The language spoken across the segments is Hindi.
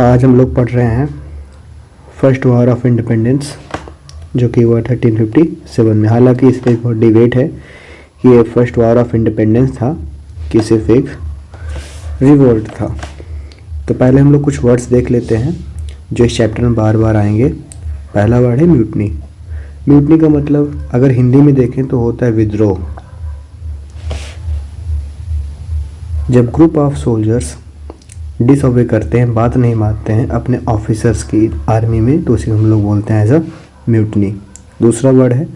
आज हम लोग पढ़ रहे हैं फर्स्ट वॉर ऑफ इंडिपेंडेंस, जो कि हुआ 1357 में। हालांकि इस पर बहुत डिबेट है कि ये फर्स्ट वॉर ऑफ इंडिपेंडेंस था कि सिर्फ एक रिवोल्ट था। तो पहले हम लोग कुछ वर्ड्स देख लेते हैं जो इस चैप्टर में बार बार आएंगे। पहला वर्ड है म्यूटनी। म्यूटनी का मतलब अगर हिंदी में देखें तो होता है विद्रोह। जब ग्रुप ऑफ सोल्जर्स डिसओबे करते हैं, बात नहीं मानते हैं अपने ऑफिसर्स की आर्मी में, तो उसे हम लोग बोलते हैं एज अ म्यूटनी। दूसरा वर्ड है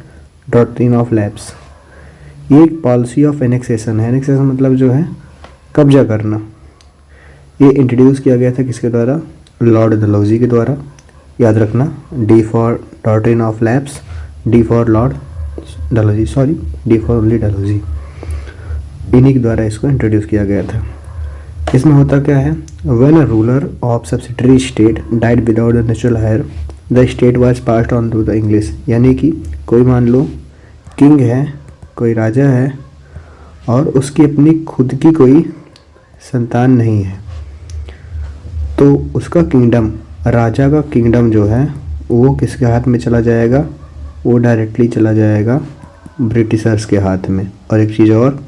डॉक्ट्रिन ऑफ लैप्स। ये एक पॉलिसी ऑफ एनेक्सेशन है। एनेक्सेशन मतलब जो है कब्जा करना। ये इंट्रोड्यूस किया गया था किसके द्वारा? लॉर्ड डलहौजी के द्वारा। याद रखना, D for doctrine of lapse, D for Lord Dalhousie, sorry D for only Dalhousie. इन्हीं के द्वारा इसको इंट्रोड्यूस किया गया था। इसमें होता क्या है? When a ruler of subsidiary state died without the natural heir, the state was passed on to the English. यानी कि कोई मान लो किंग है, कोई राजा है और उसकी अपनी खुद की कोई संतान नहीं है, तो उसका किंगडम, राजा का किंगडम जो है वो किसके हाथ में चला जाएगा? वो डायरेक्टली चला जाएगा ब्रिटिशर्स के हाथ में। और एक चीज़ और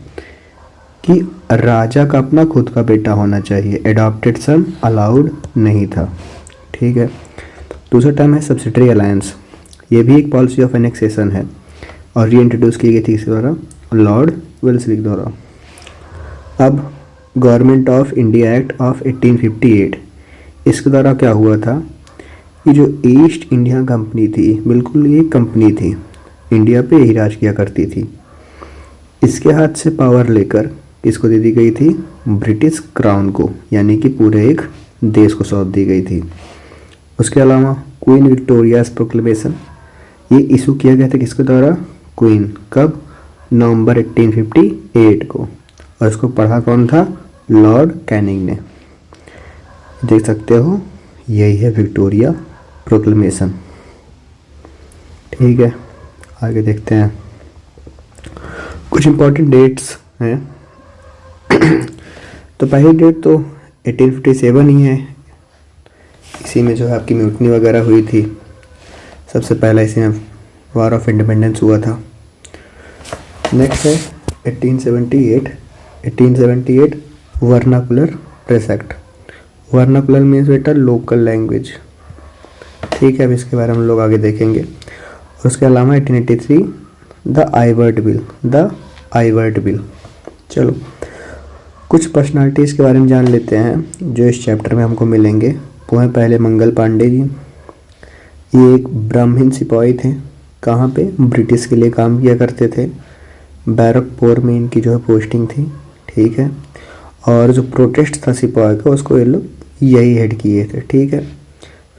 कि राजा का अपना खुद का बेटा होना चाहिए, एडॉप्टेड सन अलाउड नहीं था। ठीक है। दूसरा टर्म है सब्सिडरी अलायंस। ये भी एक पॉलिसी ऑफ एनेक्सेशन है और ये इंट्रोड्यूस की गई थी इसके द्वारा? लॉर्ड वेल्लेस्ली के द्वारा। अब government of India act of 1858, इसके द्वारा क्या हुआ था कि जो ईस्ट इंडिया कंपनी थी, बिल्कुल ये कंपनी थी, इंडिया पे यही राज किया करती थी, इसके हाथ से पावर लेकर किसको दे दी गई थी? ब्रिटिश क्राउन को, यानी कि पूरे एक देश को सौंप दी गई थी। उसके अलावा क्वीन विक्टोरियाज प्रोक्लेमेशन, ये इशू किया गया था किसके द्वारा? क्वीन। कब? नवंबर 1858 को। और इसको पढ़ा कौन था? लॉर्ड कैनिंग ने। देख सकते हो, यही है विक्टोरिया प्रोक्लेमेशन। ठीक है, आगे देखते हैं। कुछ इंपॉर्टेंट डेट्स हैं। तो पहली डेट तो 1857 ही है। इसी में जो है आपकी म्यूटनी वगैरह हुई थी। सबसे पहला इसी में वॉर ऑफ इंडिपेंडेंस हुआ था। नेक्स्ट है 1878। 1878 vernacular press act. Vernacular means बेटा लोकल लैंग्वेज। ठीक है, अब इसके बारे में हम लोग आगे देखेंगे। और उसके अलावा 1883 the Ilbert bill. The Ilbert bill. चलो कुछ पर्सनालिटीज़ के बारे में जान लेते हैं जो इस चैप्टर में हमको मिलेंगे। वो हैं पहले मंगल पांडे जी। ये एक ब्राह्मण सिपाही थे। कहाँ पे? ब्रिटिश के लिए काम किया करते थे। बैरकपुर में इनकी जो है पोस्टिंग थी। ठीक है। और जो प्रोटेस्ट था सिपाही का, उसको ये लोग यही हेड किए थे। ठीक है।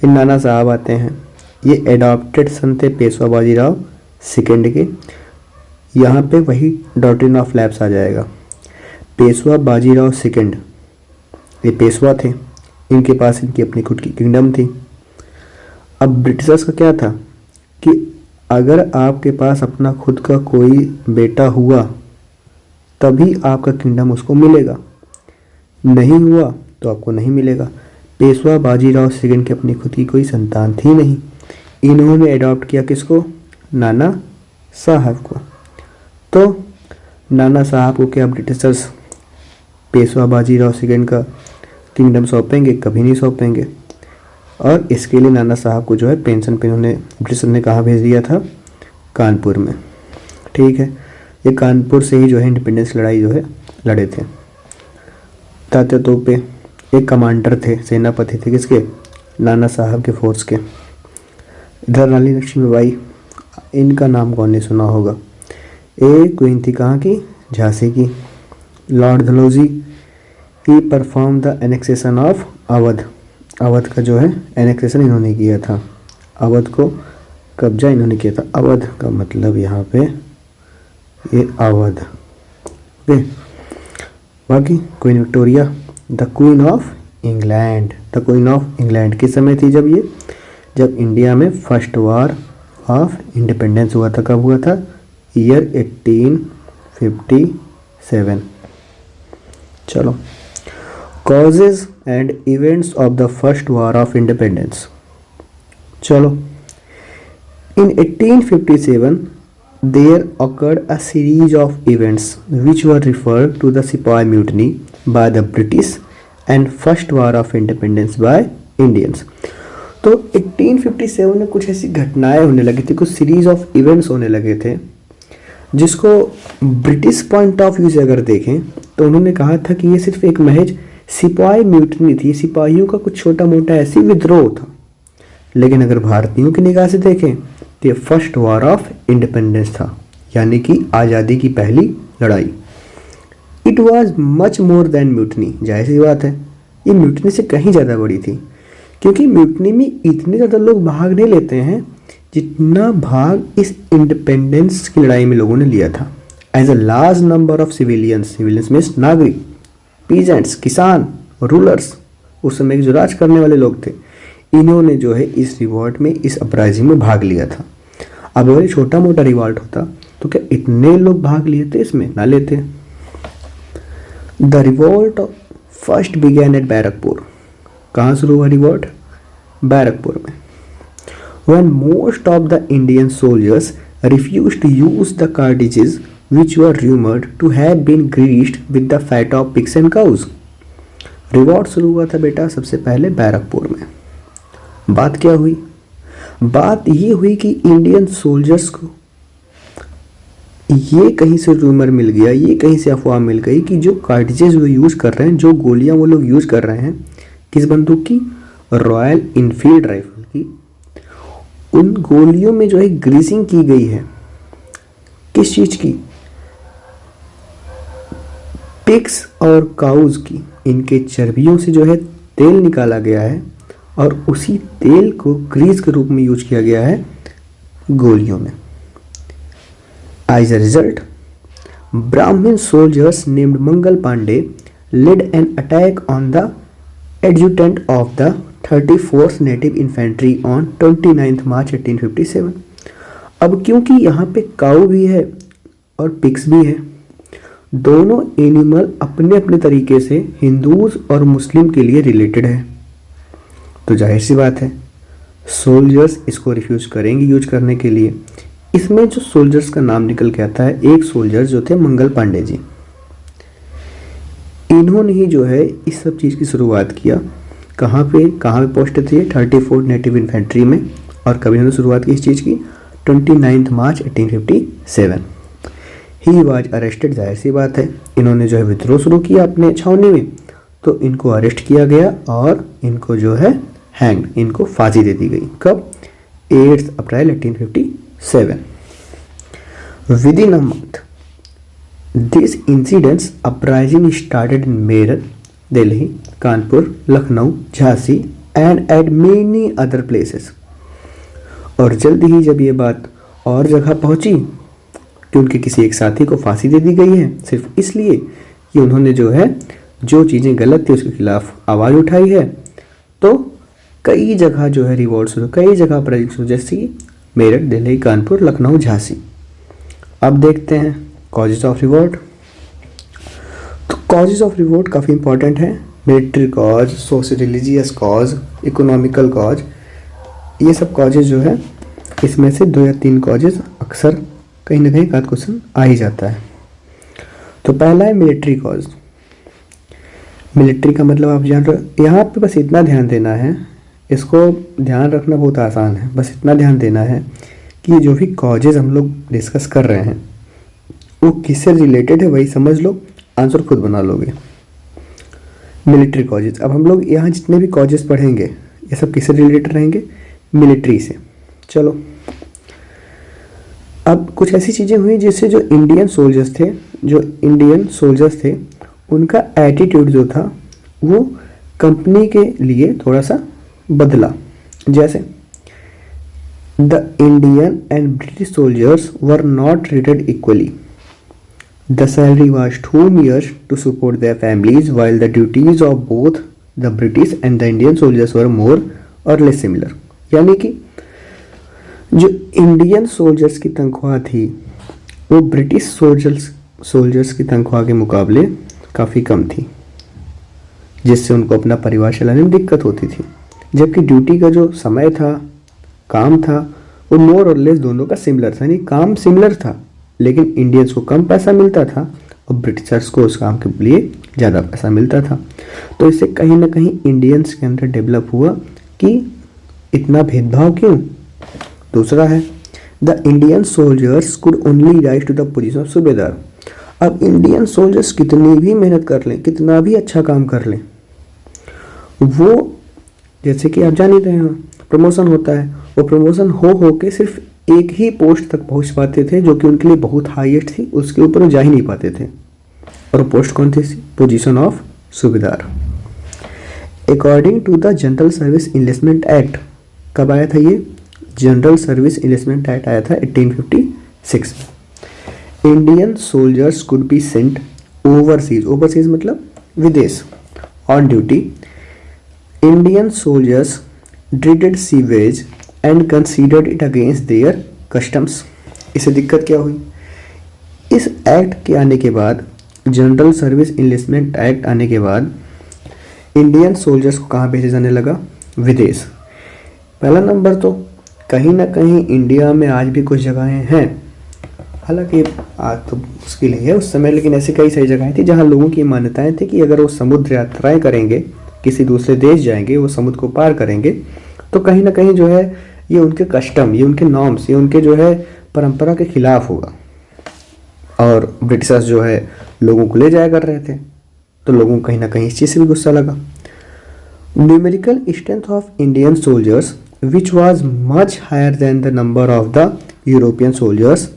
फिर नाना साहब आते हैं। ये एडॉप्टेड सन थे पेशवा बाजीराव सेकेंड के। यहाँ पे वही डॉक्ट्रिन ऑफ लैप्स आ जाएगा। पेशवा बाजीराव सेकंड, ये पेशवा थे, इनके पास इनकी अपनी खुद की किंगडम थी। अब ब्रिटिशर्स का क्या था कि अगर आपके पास अपना खुद का कोई बेटा हुआ तभी आपका किंगडम उसको मिलेगा, नहीं हुआ तो आपको नहीं मिलेगा। पेशवा बाजीराव सेकंड की अपनी खुद की कोई संतान थी नहीं। इन्होंने अडॉप्ट किया किसको? नाना साहब को। तो नाना साहब को क्या ब्रिटिशर्स पेशवा बाजीराव सेकंड का किंगडम सौंपेंगे? कभी नहीं सौंपेंगे। और इसके लिए नाना साहब को जो है पेंशन पे उन्होंने ब्रिटिश ने कहाँ भेज दिया था? कानपुर में। ठीक है। ये कानपुर से ही जो है इंडिपेंडेंस लड़ाई जो है लड़े थे। तात्या तोपे एक कमांडर थे, सेनापति थे किसके? नाना साहब के फोर्स के। इधर रानी लक्ष्मीबाई, इनका नाम कौन नहीं सुना होगा। ए क्वीन थी कहाँ की? झांसी की। Lord Dalhousie he perform the annexation of Awadh. Awadh का जो है एनेक्सेशन इन्होंने किया था। अवध को कब्जा इन्होंने किया था। अवध का मतलब यहाँ पे ये अवध। ओके। बाकी queen Victoria the queen of England. The queen of England किस समय थी? जब इंडिया में फर्स्ट वॉर ऑफ इंडिपेंडेंस हुआ था। कब हुआ था? ईयर 1857। चलो, causes and events of the first war of independence. चलो, इन 1857 there occurred a series of events which were referred to the Sepoy Mutiny by the British and First War of Independence by Indians। तो 1857 में कुछ ऐसी घटनाएं होने लगी थी, कुछ सीरीज ऑफ इवेंट्स होने लगे थे जिसको ब्रिटिश पॉइंट ऑफ व्यू से अगर देखें तो उन्होंने कहा था कि ये सिर्फ एक महज सिपाही म्यूटनी थी, सिपाहियों का कुछ छोटा मोटा ऐसी विद्रोह था। लेकिन अगर भारतीयों की निगाह से देखें तो ये फर्स्ट वॉर ऑफ इंडिपेंडेंस था, यानी कि आज़ादी की पहली लड़ाई। It was much more than mutiny. जाहिर सी बात है ये म्यूटनी से कहीं ज़्यादा बड़ी थी, क्योंकि म्यूटनी में इतने ज़्यादा लोग भाग नहीं लेते हैं जितना भाग इस इंडिपेंडेंस की लड़ाई में लोगों ने लिया था। As a large number of civilians means नागरिक, पीजेंट्स, किसान, रूलर्स, उस समय जो राज करने वाले लोग थे, इन्होंने जो है इस रिवॉल्ट में, इस अपराइजिंग में भाग लिया था। अब अगर छोटा मोटा रिवॉल्ट होता तो क्या इतने लोग भाग लिए थे इसमें? ना लेते। The revolt first began at Barrackpore. कहाँ शुरू हुआ रिवॉल्ट? बैरकपुर में। When most of the Indian soldiers refused to use the cartridges which were rumored to have been greased with the fat of pigs and cows। Revolt शुरू हुआ था बेटा सबसे पहले बैरकपुर में। बात क्या हुई? बात ये हुई कि इंडियन सोल्जर्स को ये कहीं से रूमर मिल गया, ये कहीं से अफवाह मिल गई कि जो कार्टिजेज वो यूज़ कर रहे हैं, जो गोलियां वो लोग यूज़ कर रहे हैं, किस बंदूक की? रॉयल इनफील्ड राइफल की। उन गोलियों में जो है ग्रीसिंग की गई है। किस चीज़ की? पिग्स और काउज की। इनके चर्बियों से जो है तेल निकाला गया है और उसी तेल को ग्रीस के रूप में यूज किया गया है गोलियों में। As a result, Brahmin soldiers named Mangal Pandey led an attack on the adjutant of the 34th native infantry on 29 March 1857। अब क्योंकि यहाँ पे काऊ भी है और पिग्स भी है, दोनों एनिमल अपने अपने तरीके से हिंदूज और मुस्लिम के लिए रिलेटेड है, तो जाहिर सी बात है सोल्जर्स इसको रिफ्यूज करेंगे यूज करने के लिए। इसमें जो सोल्जर्स का नाम निकल के आता है, एक सोल्जर जो थे मंगल पांडे जी, इन्होंने ही जो है इस सब चीज़ की शुरुआत किया। कहाँ पे पोस्ट थी? 34 नेटिव इन्फेंट्री में। और कभी इन्होंने शुरुआत की इस चीज़ की? 29 मार्च 1857। He was arrested. जाहिर सी बात है इन्होंने जो है विद्रोह शुरू किया अपने छावनी में, तो इनको अरेस्ट किया गया और इनको जो है हैंग, इनको फांसी दे दी गई। कब? 8 अप्रैल 1857। With in a month this incidents uprising started in Meerut, Delhi, Kanpur, Lucknow, Jhansi and eight many other places. और जल्द ही जब ये बात और जगह पहुंची कि उनके किसी एक साथी को फांसी दे दी गई है सिर्फ इसलिए कि उन्होंने जो है जो चीज़ें गलत थी उसके खिलाफ आवाज़ उठाई है, तो कई जगह जो है रिवॉल्ट शुरू, कई जगह अपराइजिंग शुरू, जैसे कि मेरठ, दिल्ली, कानपुर, लखनऊ, झांसी। अब देखते हैं कॉजेज ऑफ रिवॉल्ट। तो कॉजेज ऑफ रिवॉल्ट काफ़ी इंपॉर्टेंट है। Military cause, social religious cause, economical cause, ये सब कॉजेज जो है इसमें से 2 या 3 कॉजेज अक्सर कहीं ना कहीं एक आध क्वेश्चन आ ही जाता है। तो पहला है मिलिट्री कॉज। मिलिट्री का मतलब आप जान रहे हो। यहाँ पे बस इतना ध्यान देना है, इसको ध्यान रखना बहुत आसान है। बस इतना ध्यान देना है कि जो भी कॉजेज हम लोग डिस्कस कर रहे हैं वो किससे रिलेटेड है वही समझ लो, आंसर खुद बना लोगे। मिलिट्री कॉजेज, अब हम लोग यहाँ जितने भी कॉजेज पढ़ेंगे ये सब किससे रिलेटेड रहेंगे? मिलिट्री से। चलो, अब कुछ ऐसी चीज़ें हुई जिससे जो इंडियन सोल्जर्स थे उनका एटीट्यूड जो था वो कंपनी के लिए थोड़ा सा बदला। जैसे the Indian and British soldiers were not treated equally. The salary was too meagre to support their families while the duties of both the British and the Indian soldiers were more और लेस सिमिलर। यानी कि जो इंडियन सोल्जर्स की तनख्वाह थी वो ब्रिटिश सोल्जर्स की तनख्वाह के मुकाबले काफ़ी कम थी। जिससे उनको अपना परिवार चलाने में दिक्कत होती थी। जबकि ड्यूटी का जो समय था, काम था, वो मोर और लेस दोनों का सिमिलर था, यानी काम सिमिलर था, लेकिन इंडियंस को कम पैसा मिलता था और ब्रिटिशर्स को उस काम के लिए ज़्यादा पैसा मिलता था। तो इससे कहीं ना कहीं इंडियंस के अंदर डेवलप हुआ कि इतना भेदभाव क्यों। दूसरा है the Indian soldiers could only rise to the position of subedar. अब इंडियन सोल्जर्स कितनी भी मेहनत कर लें, कितना भी अच्छा काम कर लें, वो जैसे कि आप जान ही रहे हैं प्रमोशन होता है, वो प्रमोशन हो के सिर्फ एक ही पोस्ट तक पहुंच पाते थे जो कि उनके लिए बहुत हाईएस्ट थी, उसके ऊपर वो जा ही नहीं पाते थे। और पोस्ट कौन थी? Position of subedar. According to the General Service Enlistment Act, कब आया था ये? जनरल सर्विस इनलिस्टमेंट एक्ट आया था 1856 में। Indian soldiers could be sent overseas, overseas मतलब विदेश, on duty. Indian soldiers dreaded sea voyage and considered it against their customs. इससे दिक्कत क्या हुई? इस एक्ट के आने के बाद, जनरल सर्विस इनलिस्टमेंट एक्ट आने के बाद, इंडियन सोल्जर्स को कहाँ भेजा जाने लगा? विदेश। पहला नंबर तो कहीं ना कहीं इंडिया में आज भी कुछ जगहें हैं, हालांकि आज तो मुश्किल ही है उस समय, लेकिन ऐसी कई सारी जगहें थी जहाँ लोगों की मान्यताएं थी कि अगर वो समुद्र यात्राएं करेंगे, किसी दूसरे देश जाएंगे, वो समुद्र को पार करेंगे, तो कहीं ना कहीं जो है ये उनके कस्टम, ये उनके नॉर्म्स, ये उनके जो है परंपरा के खिलाफ होगा। और ब्रिटिशर्स जो है लोगों को ले जाया कर रहे थे, तो लोगों को कहीं ना कहीं इस चीज़ से भी गुस्सा लगा। Numerical strength of Indian soldiers which was much higher than the number of the European soldiers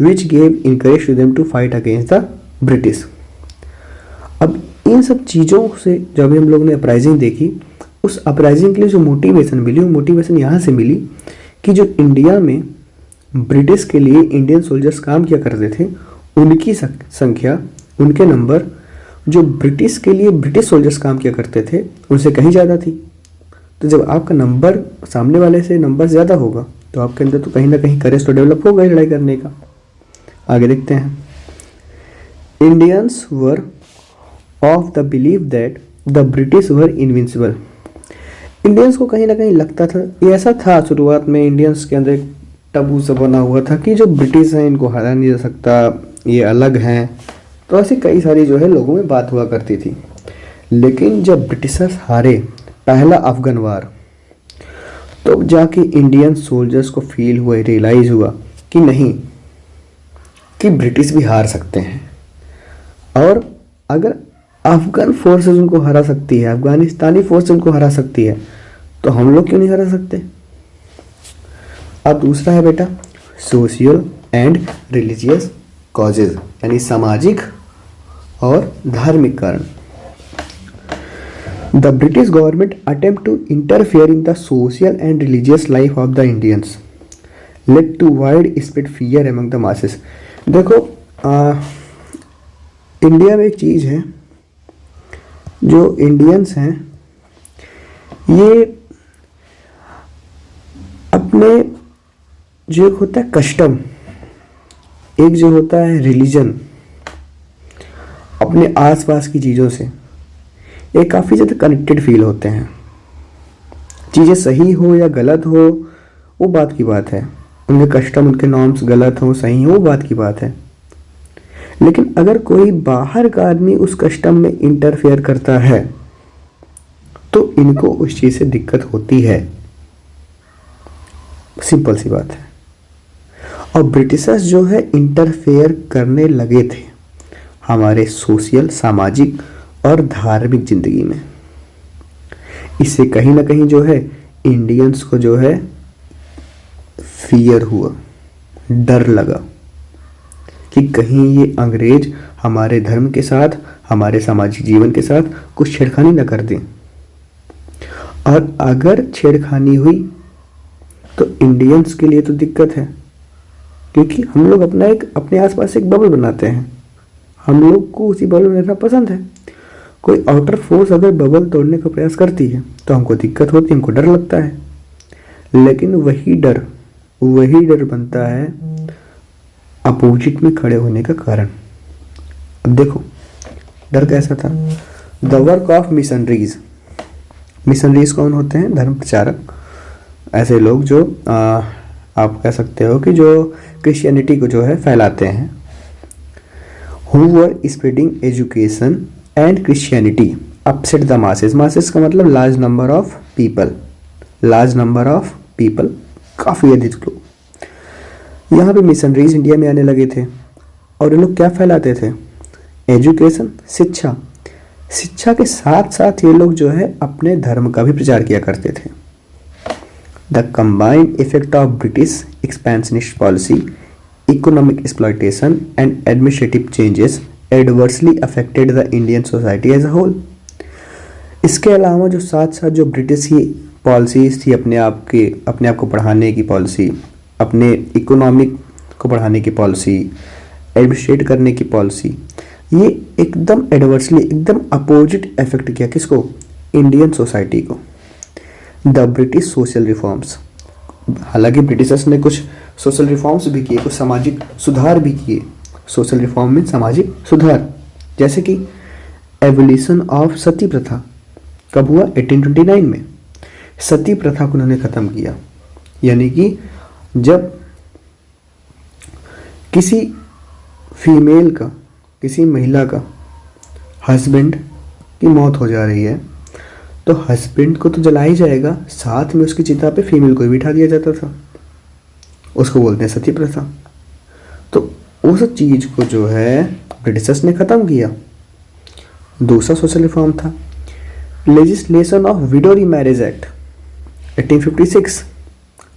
which gave encourage to them to fight against the British. अब इन सब चीज़ों से जब हम लोग ने अपराइजिंग देखी, उस अपराइजिंग के लिए जो मोटिवेशन मिली, वो मोटिवेशन यहाँ से मिली कि जो इंडिया में ब्रिटिश के लिए इंडियन सोल्जर्स काम किया करते थे, उनकी संख्या, उनके नंबर जो ब्रिटिश के लिए ब्रिटिश सोल्जर्स काम किया करते थे उनसे कहीं ज़्यादा थी। तो जब आपका नंबर सामने वाले से नंबर ज़्यादा होगा तो आपके अंदर तो कहीं ना कहीं करेज तो डेवलप होगा ही लड़ाई करने का। आगे देखते हैं। Indians were of the believe that the British were invincible. Indians को कहीं ना कहीं लगता था, ये ऐसा था शुरुआत में इंडियंस के अंदर एक टबू सा बना हुआ था कि जो ब्रिटिश हैं इनको हरा नहीं जा सकता, ये अलग हैं। तो ऐसी कई सारी जो है लोगों में बात हुआ करती थी। लेकिन जब ब्रिटिशर्स हारे पहला अफगान वार, तो जाके इंडियन सोल्जर्स को फील हुआ, रियलाइज हुआ कि नहीं, कि ब्रिटिश भी हार सकते हैं। और अगर अफगान फोर्सेस उनको हरा सकती है, अफगानिस्तानी फोर्स उनको हरा सकती है, तो हम लोग क्यों नहीं हरा सकते। अब दूसरा है बेटा सोशल एंड रिलीजियस कॉजेज, यानी सामाजिक और धार्मिक कारण। The British government attempt to interfere in the social and religious life of the Indians led to wide spread fear among the masses. देखो इंडिया में एक चीज़ है, जो इंडियंस हैं ये अपने जो एक होता है कस्टम, एक जो होता है रिलीजन, अपने आसपास की चीज़ों से ये काफ़ी ज़्यादा कनेक्टेड फील होते हैं। चीज़ें सही हो या गलत हो वो बात की बात है, उनके कस्टम, उनके नॉर्म्स गलत हो सही हो वो बात की बात है। लेकिन अगर कोई बाहर का आदमी उस कस्टम में इंटरफेयर करता है तो इनको उस चीज़ से दिक्कत होती है, सिंपल सी बात है। और ब्रिटिशर्स जो है इंटरफेयर करने लगे थे हमारे सोशल, सामाजिक और धार्मिक जिंदगी में। इससे कहीं ना कहीं जो है इंडियंस को जो है फियर हुआ, डर लगा कि कहीं ये अंग्रेज हमारे धर्म के साथ, हमारे सामाजिक जीवन के साथ कुछ छेड़खानी न कर दें। और अगर छेड़खानी हुई तो इंडियंस के लिए तो दिक्कत है, क्योंकि हम लोग अपने आसपास एक बबल बनाते हैं, हम लोग को उसी बबल में रहना पसंद है। कोई आउटर फोर्स अगर बबल तोड़ने का प्रयास करती है तो हमको दिक्कत होती है, हमको डर लगता है। लेकिन वही डर बनता है अपोजिट में खड़े होने का कारण। अब देखो डर कैसा था, the work of missionaries. Missionaries कौन होते हैं? धर्म प्रचारक, ऐसे लोग जो आप कह सकते हो कि जो क्रिश्चियनिटी को जो है फैलाते हैं। Who were spreading education and Christianity upset the masses. Masses का मतलब large number of people, large number of people, काफ़ी अधिक लोग। यहाँ पे मिशनरीज इंडिया में आने लगे थे और ये लोग क्या फैलाते थे? एजुकेशन, शिक्षा। शिक्षा के साथ साथ ये लोग जो है अपने धर्म का भी प्रचार किया करते थे। The combined effect of British expansionist policy, economic exploitation and administrative changes adversely affected the Indian society as a whole. इसके अलावा जो साथ साथ जो ब्रिटिश की पॉलिसीज थी, अपने आप को बढ़ाने की पॉलिसी, अपने इकोनॉमिक को बढ़ाने की पॉलिसी, एडमिनिस्ट्रेट करने की पॉलिसी, ये एकदम एडवर्सली, एकदम अपोजिट इफेक्ट किया किसको? इंडियन सोसाइटी को। द ब्रिटिश सोशल रिफॉर्म्स, हालांकि ब्रिटिशर्स ने कुछ सोशल रिफॉर्म्स भी किए, कुछ सामाजिक सुधार भी किए। सोशल रिफॉर्म में सामाजिक सुधार, जैसे कि एवोल्यूशन ऑफ सती प्रथा कब हुआ? 1829 में। सती प्रथा को उन्होंने खत्म किया, यानी कि जब किसी फीमेल का, किसी महिला का हस्बैंड की मौत हो जा रही है तो हस्बैंड को तो जला ही जाएगा, साथ में उसकी चिता पे फीमेल को भी बिठा दिया जाता था। उसको बोलते हैं सती प्रथा। तो उस चीज को जो है ब्रिटिशर्स ने खत्म किया। दूसरा सोशल रिफॉर्म था legislation of window remarriage act 1856,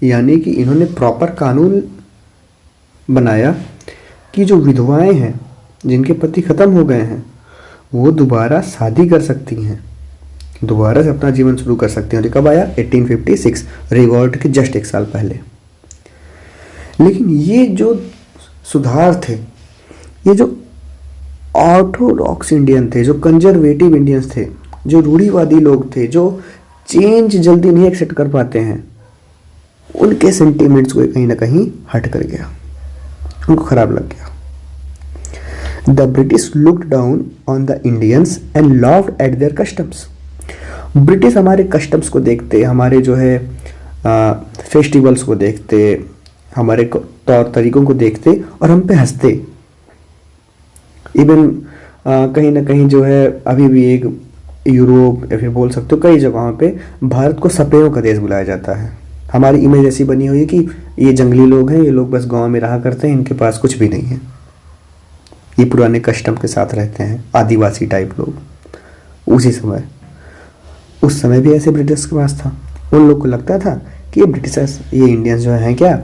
यानी कि इन्होंने प्रॉपर कानून बनाया कि जो विधवाएं हैं, जिनके पति खत्म हो गए हैं, वो दोबारा शादी कर सकती हैं, दोबारा से अपना जीवन शुरू कर सकती हैं। और कब आया? 1856, रिवॉल्ट के जस्ट एक साल पहले। लेकिन ये जो सुधार थे, ये जो ऑर्थोडॉक्स इंडियन थे, जो कंजर्वेटिव इंडियंस थे, जो रूढ़िवादी लोग थे, जो चेंज जल्दी नहीं एक्सेप्ट कर पाते हैं, उनके सेंटिमेंट्स को कहीं ना कहीं हट कर गया, उनको खराब लग गया। The British looked down on the Indians and laughed eight there customs. British हमारे कस्टम्स को देखते, हमारे जो है फेस्टिवल्स को देखते, हमारे तौर तरीकों को देखते और हम पे हंसते। इवन कहीं ना कहीं जो है अभी भी एक यूरोप या फिर बोल सकते हो कई जगहों पे भारत को सपेरों का देश बुलाया जाता है। हमारी इमेज ऐसी बनी हुई है कि ये जंगली लोग हैं, ये लोग बस गांव में रहा करते हैं, इनके पास कुछ भी नहीं है, ये पुराने कस्टम के साथ रहते हैं, आदिवासी टाइप लोग। उस समय भी ऐसे ब्रिटिश के पास था। उन लोग को लगता था कि ये ब्रिटिशर्स, ये इंडियंस जो हैं क्या,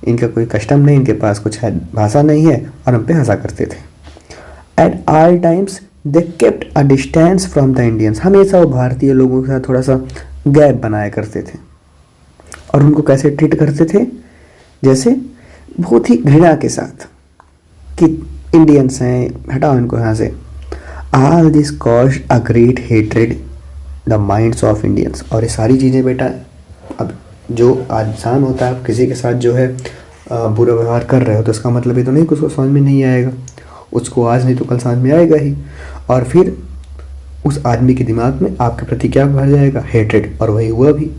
इनका कोई कस्टम नहीं, इनके पास कुछ है, भाषा नहीं है, और हम पे हंसा करते थे। At all times they kept a distance from the Indians. हमेशा वो भारतीय लोगों के साथ थोड़ा सा गैप बनाया करते थे और उनको कैसे ट्रीट करते थे? जैसे बहुत ही घृणा के साथ कि इंडियंस हैं, हटाओ इनको यहाँ से। All this caused a great hatred the minds of Indians. और ये सारी चीज़ें बेटा, अब जो इंसान होता है, आप किसी के साथ जो है बुरा व्यवहार कर रहे हो तो इसका मतलब ये तो नहीं कि उसको समझ में नहीं आएगा, उसको आज नहीं तो कल समझ में आएगा ही। और फिर उस आदमी के दिमाग में आपके प्रति क्या भर जाएगा? हेट्रेड। और वही हुआ भी,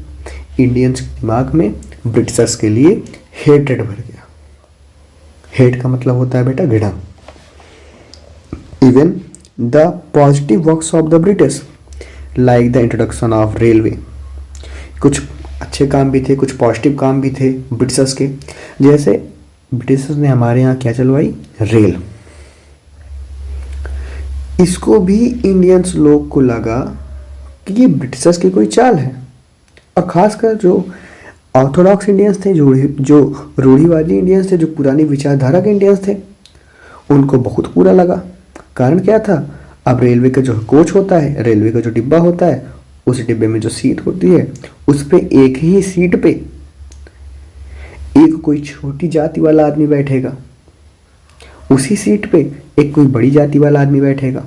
इंडियंस के दिमाग में ब्रिटिशर्स के लिए हेट्रेड भर गया। हेट का मतलब होता है बेटा घृणा। Even the positive works of the British like the introduction of railway, कुछ अच्छे काम भी थे, कुछ पॉजिटिव काम भी थे ब्रिटिशर्स के। जैसे ब्रिटिशर्स ने हमारे यहाँ क्या चलवाई? रेल। इसको भी इंडियंस लोग को लगा कि ये ब्रिटिशर्स की कोई चाल है, और खासकर जो ऑर्थोडॉक्स इंडियंस थे, जो रूढ़िवादी इंडियंस थे, जो पुरानी विचारधारा के इंडियंस थे, उनको बहुत बुरा लगा। कारण क्या था? अब रेलवे का जो कोच होता है, रेलवे का जो डिब्बा होता है, उस डिब्बे में जो सीट होती है, उस पे एक ही सीट पे एक कोई छोटी जाति वाला आदमी बैठेगा, उसी सीट पे एक कोई बड़ी जाति वाला आदमी बैठेगा।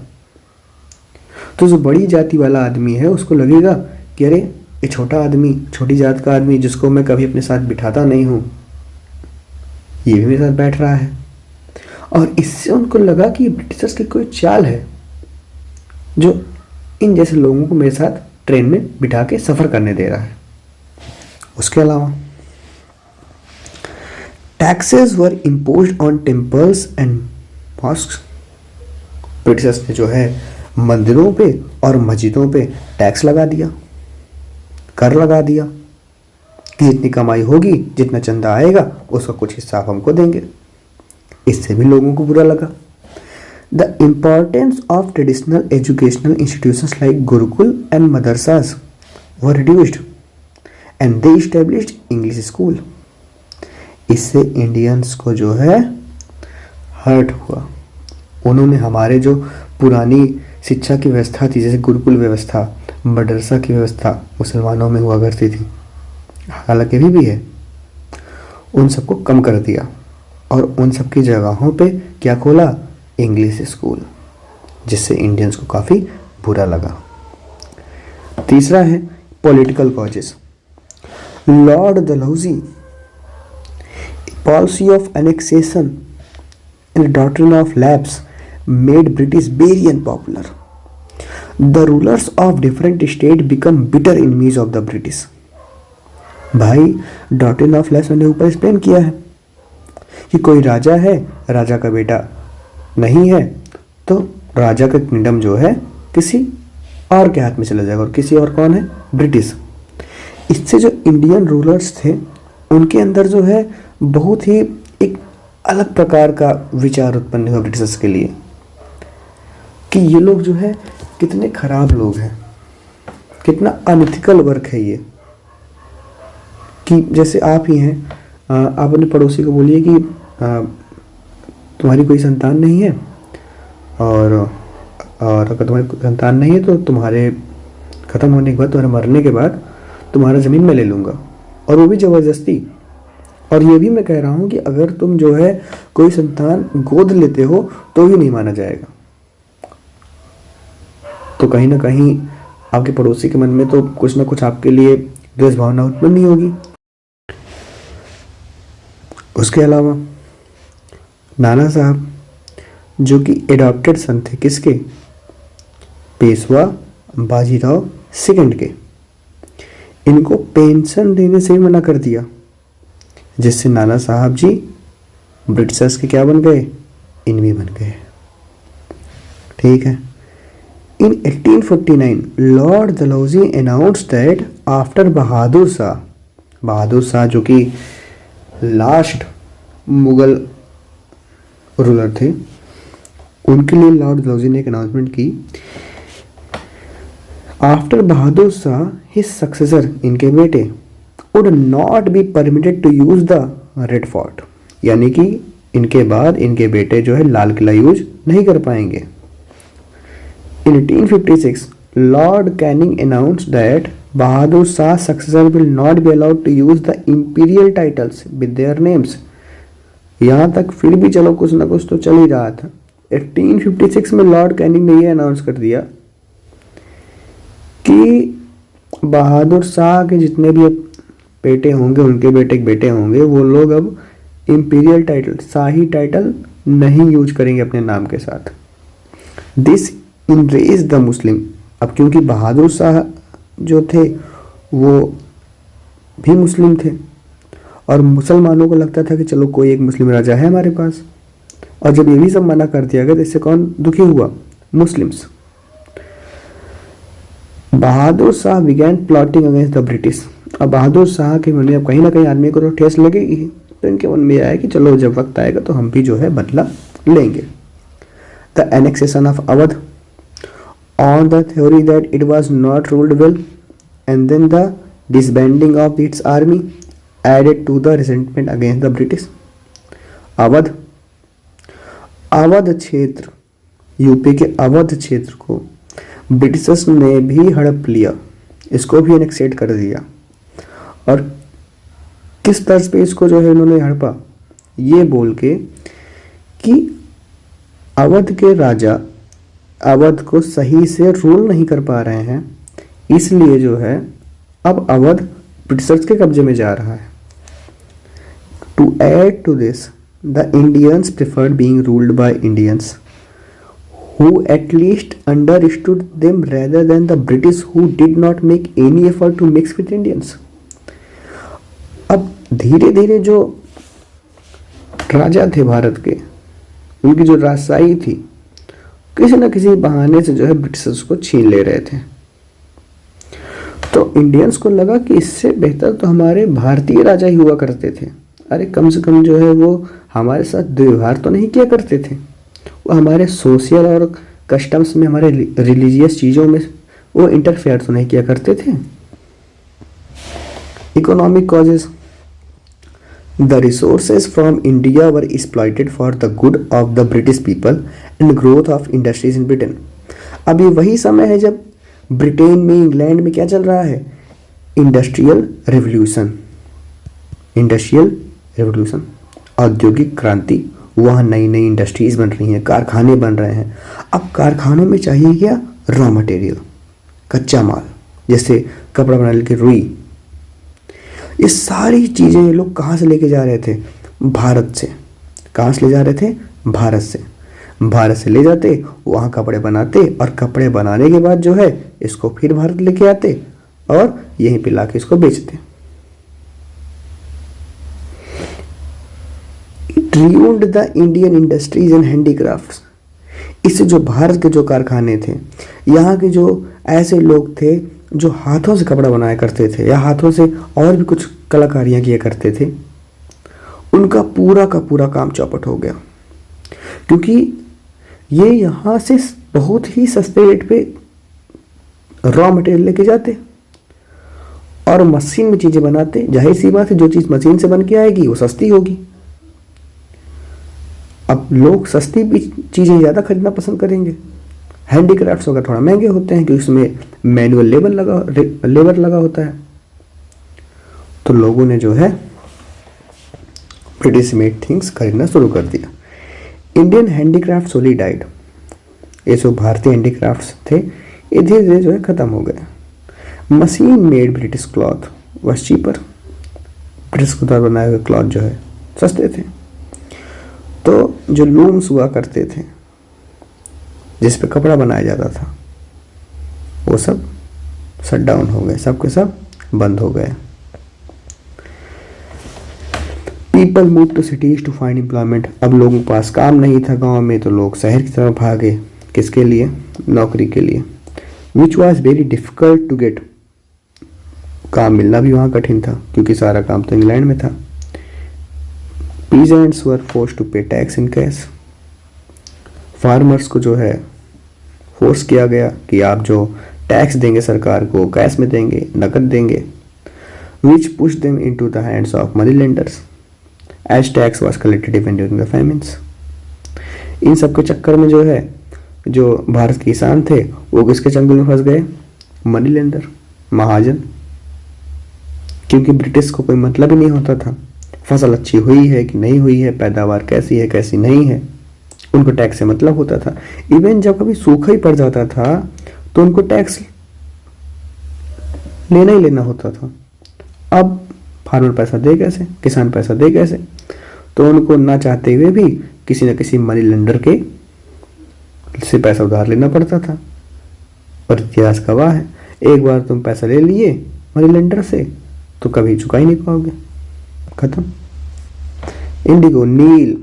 तो जो बड़ी जाति वाला आदमी है उसको लगेगा कि अरे ये छोटा आदमी, छोटी जात का आदमी, जिसको मैं कभी अपने साथ बिठाता नहीं हूँ, ये भी मेरे साथ बैठ रहा है। और इससे उनको लगा कि ब्रिटिशर्स की कोई चाल है जो इन जैसे लोगों को मेरे साथ ट्रेन में बिठा के सफ़र करने दे रहा है। उसके अलावा taxes were imposed on temples and mosques. Britishers ने जो है मंदिरों पे और मस्जिदों पे टैक्स लगा दिया, कर लगा दिया कि जितनी कमाई होगी, जितना चंदा आएगा, उसका कुछ हिस्सा आप हमको देंगे। इससे भी लोगों को बुरा लगा। The importance of traditional educational institutions like gurukul and madrasas were reduced and they established English school. इससे इंडियंस को जो है हर्ट हुआ। उन्होंने हमारे जो पुरानी शिक्षा की व्यवस्था थी, जैसे गुरुकुल व्यवस्था, मदरसा की व्यवस्था मुसलमानों में हुआ करती थी, हालांकि अभी भी है, उन सबको कम कर दिया और उन सब की जगहों पे क्या खोला? इंग्लिश स्कूल, जिससे इंडियंस को काफ़ी बुरा लगा। तीसरा है political causes. Lord Dalhousie policy of annexation and doctrine of lapse made British very unpopular. The rulers of different states become bitter enemies of the British. भाई डॉक्ट्रिन ऑफ लैप्स मैंने ऊपर एक्सप्लेन किया है कि कोई राजा है, राजा का बेटा नहीं है, तो राजा का किंगडम जो है किसी और के हाथ में चला जाएगा। और किसी और कौन है? ब्रिटिश। इससे जो इंडियन रूलर्स थे उनके अंदर जो है बहुत ही एक अलग प्रकार का विचार उत्पन्न हुआ ब्रिटिशर्स के लिए कि ये लोग जो है कितने खराब लोग हैं, कितना अनइथिकल वर्क है ये। कि जैसे आप ही हैं, आप अपने पड़ोसी को बोलिए कि तुम्हारी कोई संतान नहीं है, और अगर तुम्हारी संतान नहीं है तो तुम्हारे ख़त्म होने के बाद, तुम्हारे मरने के बाद तुम्हारा ज़मीन मैं ले लूँगा, और वो भी ज़बरदस्ती। और ये भी मैं कह रहा हूँ कि अगर तुम जो है कोई संतान गोद लेते हो तो भी नहीं माना जाएगा। तो कहीं ना कहीं आपके पड़ोसी के मन में तो कुछ ना कुछ आपके लिए द्वेष भावना उत्पन्न नहीं होगी। उसके अलावा नाना साहब जो कि एडॉप्टेड सन थे किसके? पेशवा बाजीराव सेकंड के, इनको पेंशन देने से ही मना कर दिया, जिससे नाना साहब जी ब्रिटिशर्स के क्या बन गए? इनमी बन गए। ठीक है। In 1849, Lord Dalhousie announced that after Bahadur Shah जो कि लास्ट मुगल रूलर थे, उनके लिए लॉर्ड डलहौजी ने एक अनाउंसमेंट की, after Bahadur Shah his successor, इनके बेटे, would not be permitted to use the Red Fort, यानी कि इनके बाद इनके बेटे जो है लाल किला यूज नहीं कर पाएंगे। In 1856, Lord Canning announced that Bahadur Shah's successor will not be allowed to use the imperial titles with their names. यहाँ तक फिर भी चलो कुछ ना कुछ तो चल ही रहा था। 1856 में लॉर्ड कैनिंग ने ये अनाउंस कर दिया कि बहादुर शाह के जितने भी बेटे होंगे, उनके बेटे होंगे, वो लोग अब इंपीरियल टाइटल, शाही टाइटल नहीं यूज करेंगे अपने नाम के साथ। This enraged the Muslim. अब क्योंकि बहादुर शाह जो थे वो भी मुस्लिम थे और मुसलमानों को लगता था कि चलो कोई एक मुस्लिम राजा है हमारे पास, और जब ये भी सब मना कर दिया गया तो इससे कौन दुखी हुआ? Muslims. Bahadur Shah began plotting against the British. अब बहादुर शाह के मन में अब कहीं ना कहीं आदमी को तो ठेस लगेगी, तो इनके मन में आया कि चलो जब वक्त आएगा तो हम भी जो है बदला लेंगे। The annexation of Awadh on the theory that it was not ruled well, and then the disbanding of its army added to the resentment against the British. Awadh क्षेत्र, यूपी के अवध क्षेत्र को ब्रिटिशर्स ने भी हड़प लिया, इसको भी एनेक्सेट कर दिया। और किस तर्ज पे इसको जो है इन्होंने हड़पा? ये बोल के कि अवध के राजा अवध को सही से रूल नहीं कर पा रहे हैं, इसलिए जो है अब अवध ब्रिटिशर्स के कब्जे में जा रहा है। To add to this, the Indians preferred being ruled by Indians who at least understood them rather than the British who did not make any effort to mix with Indians. अब धीरे धीरे जो राजा थे भारत के, उनकी जो राजशाही थी, किसी न किसी बहाने से जो है ब्रिटिशर्स को छीन ले रहे थे। तो इंडियंस को लगा कि इससे बेहतर तो हमारे भारतीय राजा ही हुआ करते थे। अरे कम से कम जो है वो हमारे साथ दुर्व्यवहार तो नहीं किया करते थे, वो हमारे सोशल और कस्टम्स में, हमारे रिलीजियस चीज़ों में वो इंटरफेयर तो नहीं किया करते थे। Economic causes, the resources from India were exploited for the good of the British people and growth of industries in Britain. अब ये वही समय है जब ब्रिटेन में, इंग्लैंड में क्या चल रहा है? Industrial revolution. इंडस्ट्रियल रेवोल्यूशन, औद्योगिक क्रांति। वहाँ नई नई इंडस्ट्रीज बन रही हैं, कारखाने बन रहे हैं। अब कारखानों में चाहिए क्या? रॉ मटेरियल, कच्चा माल, जैसे कपड़ा बनाने के रुई। ये सारी चीज़ें ये लोग कहाँ से लेके जा रहे थे? भारत से। कहाँ से ले जा रहे थे? भारत से। भारत से ले जाते, वहाँ कपड़े बनाते, और कपड़े बनाने के बाद जो है इसको फिर भारत लेके आते और यहीं पे लाके इसको बेचते। It ruined the Indian industries and handicrafts। इससे जो भारत के जो कारखाने थे, यहाँ के जो ऐसे लोग थे जो हाथों से कपड़ा बनाया करते थे या हाथों से और भी कुछ कलाकारियाँ किया करते थे, उनका पूरा का पूरा काम चौपट हो गया। क्योंकि ये यहाँ से बहुत ही सस्ते रेट पे रॉ मटेरियल लेके जाते और मशीन में चीज़ें बनाते। जाहिर सी बात है, जो चीज़ मशीन से बन के आएगी वो सस्ती होगी। अब लोग सस्ती भी चीज़ें ज़्यादा खरीदना पसंद करेंगे। हैंडीक्राफ्ट्स वगैरह थोड़ा महंगे होते हैं क्योंकि उसमें मैनुअल लेबर लगा होता है। तो लोगों ने जो है ब्रिटिश मेड थिंग्स खरीदना शुरू कर दिया। इंडियन हैंडीक्राफ्ट सोली डाइड। ये जो भारतीय हैंडीक्राफ्ट्स थे ये धीरे धीरे जो है ख़त्म हो गए। Machine made British cloth was cheaper. British के द्वारा बनाए हुए क्लॉथ जो है सस्ते थे। तो जो लूम्स हुआ करते थे जिस पे कपड़ा बनाया जाता था, वो सब शट डाउन हो गए, सब के सब बंद हो गए। People move to cities to find employment. अब लोगों के पास काम नहीं था गांव में, तो लोग शहर की तरफ भागे। किसके लिए? नौकरी के लिए। Which was very difficult to get. काम मिलना भी वहाँ कठिन था क्योंकि सारा काम तो इंग्लैंड में था। Peasants were forced to pay tax in cash। Farmers को जो है फोर्स किया गया कि आप जो टैक्स देंगे सरकार को कैश में देंगे, नकद देंगे। Which pushed them into the hands of money lenders as tax was collected even during the famines। इन सब के चक्कर में जो है जो भारत के किसान थे वो किसके चंगुल में फंस गए? मनी लेंडर, महाजन। क्योंकि ब्रिटिश को कोई मतलब ही नहीं होता था फसल अच्छी हुई है कि नहीं हुई है, पैदावार कैसी है कैसी नहीं है, उनको टैक्स से मतलब होता था। इवन जब कभी सूखा ही पड़ जाता था तो उनको टैक्स लेना ही लेना होता था। अब फार्मर पैसा दे कैसे, किसान पैसा दे कैसे? तो उनको ना चाहते हुए भी किसी न किसी मनी लेंडर के से पैसा उधार लेना पड़ता था। और इतिहास गवाह है, एक बार तुम पैसा ले लिए मनी लेंडर से तो कभी चुका ही नहीं पाओगे, खत्म। इंडिगो, नील,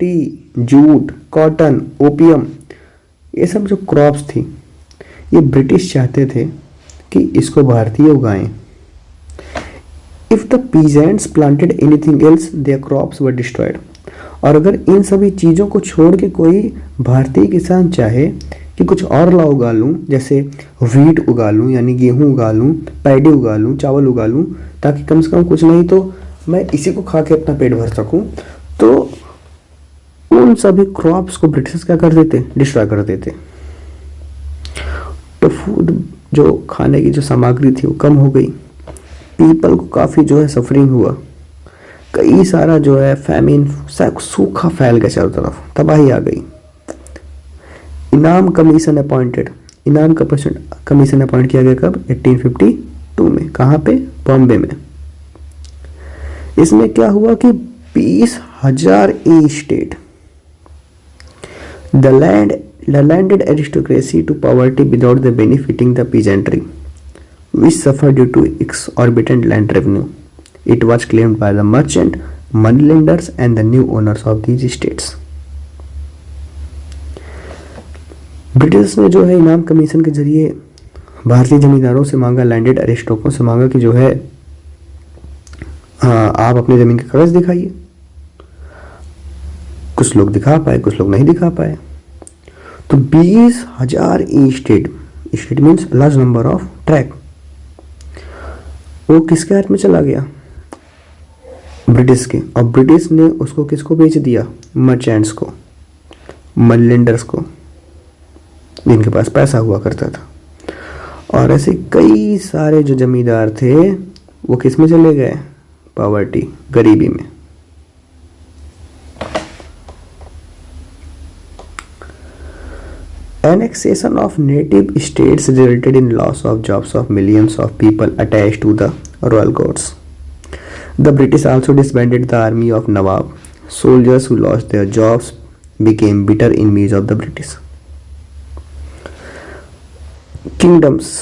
टी, जूट, कॉटन, ओपियम, ये सब जो क्रॉप्स थी ये ब्रिटिश चाहते थे कि इसको भारतीय उगाएं। If the peasants planted anything else there crops were destroyed. और अगर इन सभी चीज़ों को छोड़ के कोई भारतीय किसान चाहे कि कुछ और ला उगा लूँ, जैसे व्हीट उगा लूँ यानी गेहूँ उगा लूँ, पैडी उगा लूँ, चावल उगा लूँ, ताकि कम से कम कुछ नहीं तो मैं इसी को खा के अपना पेट भर सकूं, तो उन सभी क्रॉप्स को ब्रिटिश क्या कर देते? डिस्ट्रॉय कर देते। तो फूड जो खाने की जो सामग्री थी वो कम हो गई। पीपल को काफ़ी जो है सफरिंग हुआ। कई सारा जो है फैमिन, सूखा फैल गया चारों तरफ, तबाही आ गई। इनाम कमीशन अपॉइंटेड। इनाम कमीशन अपॉइंट किया गया कब? 1852 में। कहाँ पे? बॉम्बे में। इसमें क्या हुआ कि 20,000 estate, the land the landed aristocracy to poverty without the benefiting the peasantry, which suffered due to exorbitant land revenue. It was claimed by the merchant, moneylenders and the new owners of these estates. British ने जो है इनाम कमीशन के जरिए भारतीय जमींदारों से मांगा, लैंडेड अरिस्टोकों से मांगा कि जो है आप अपनी ज़मीन के कागज दिखाइए। कुछ लोग दिखा पाए, कुछ लोग नहीं दिखा पाए। तो 20,000 state means large number of track, वो किसके हाथ में चला गया? ब्रिटिश के। और ब्रिटिश ने उसको किसको बेच दिया? मर्चेंट्स को, मनीलेंडर्स को, जिनके पास पैसा हुआ करता था। और ऐसे कई सारे जो जमींदार थे वो किस में चले गए? पॉवर्टी, गरीबी में। Annexation of native states resulted in loss of jobs of millions of people attached to the royal courts. The British also disbanded the army of Nawab. Soldiers who lost their jobs became bitter enemies of the British. Kingdoms.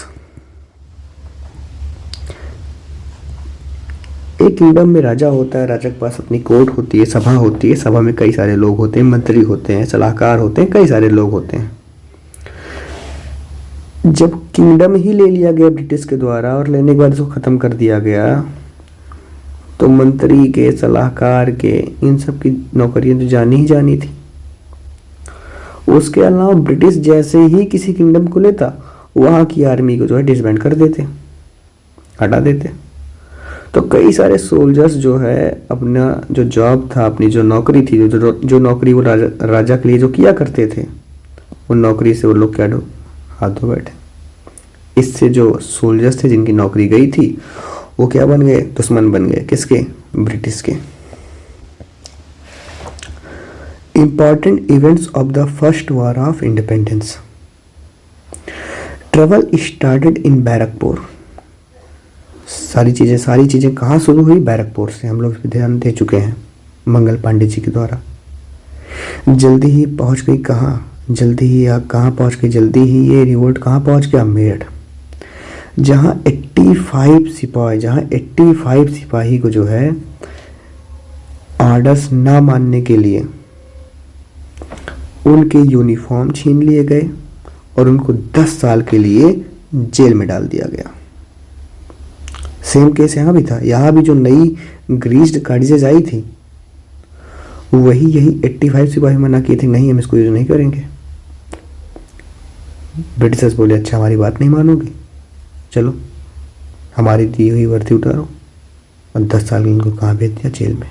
एक किंगडम में राजा होता है, राजा के पास अपनी कोर्ट होती है, सभा होती है, सभा में कई सारे लोग होते हैं, मंत्री होते हैं, सलाहकार होते हैं, कई सारे लोग होते हैं। जब किंगडम ही ले लिया गया ब्रिटिश के द्वारा और लेने के बाद उसको ख़त्म कर दिया गया, तो मंत्री के, सलाहकार के, इन सब की नौकरियां तो जानी ही जानी थी। उसके अलावा ब्रिटिश जैसे ही किसी किंगडम को लेता, वहाँ की आर्मी को जो है डिसबैंड कर देते, हटा देते। तो कई सारे सोल्जर्स जो है अपना जो जॉब था, अपनी जो नौकरी थी, जो नौकरी वो राजा के लिए जो किया करते थे, उन नौकरी से वो लोग क्या हाथ धो बैठे। इससे जो सोल्जर्स थे जिनकी नौकरी गई थी, वो क्या बन गए? दुश्मन बन गए। किसके? ब्रिटिश के। Important events of the first war of independence. Travel started in Barrackpore. सारी चीजें कहाँ शुरू हुई? बैरकपुर से। हम लोग इस पर ध्यान दे चुके हैं मंगल पांडे जी के द्वारा। जल्दी ही पहुंच गई कहाँ? जल्दी ही कहाँ पहुंच गई? जल्दी ही ये रिवोल्ट कहाँ पहुंच गया? मेरठ, जहाँ 85 सिपाही को जो है ऑर्डर्स ना मानने के लिए उनके यूनिफॉर्म छीन लिए गए और उनको 10 साल के लिए जेल में डाल दिया गया। सेम केस यहाँ भी था। यहाँ भी जो नई ग्रीस्ड कार्डिजेज आई थी, यही 85 सिपाही मना किए थे, नहीं हम इसको यूज नहीं करेंगे। ब्रिटिशर्स बोले अच्छा हमारी बात नहीं मानोगे, चलो हमारी दी हुई वर्दी उतारो, और 10 साल इनको कहाँ भेज दिया? जेल में।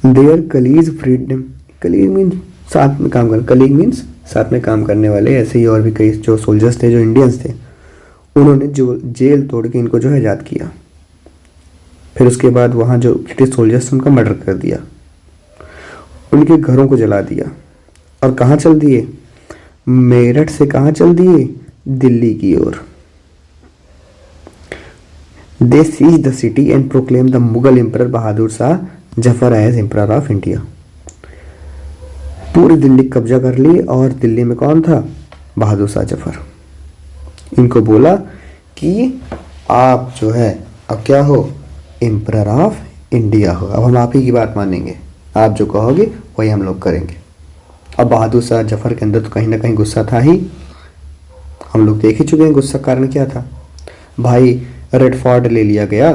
Their colleague freedom. Colleague means साथ में काम करने, कलीग मीन्स साथ में काम करने वाले। ऐसे ही और भी कई जो सोल्जर्स थे, जो इंडियंस थे, उन्होंने जो जेल तोड़ के इनको जो है आज़ाद किया। फिर उसके बाद वहाँ जो ब्रिटिश सोल्जर्स उनका मर्डर कर दिया, उनके घरों को जला दिया। और कहाँ चल दिए? मेरठ से कहाँ चल दिए? दिल्ली की ओर। They seize the city and proclaim the Mughal emperor Bahadur Shah Zafar as emperor of India. पूरी दिल्ली कब्जा कर ली, और दिल्ली में कौन था? बहादुर शाह जफर। इनको बोला कि आप जो है अब क्या हो? एम्परर ऑफ इंडिया हो। अब हम आप ही की बात मानेंगे, आप जो कहोगे वही हम लोग करेंगे। अब बहादुर शाह जफर के अंदर तो कहीं ना कहीं गुस्सा था ही। हम लोग देख ही चुके हैं गुस्सा कारण क्या था। भाई रेड फोर्ट ले लिया गया,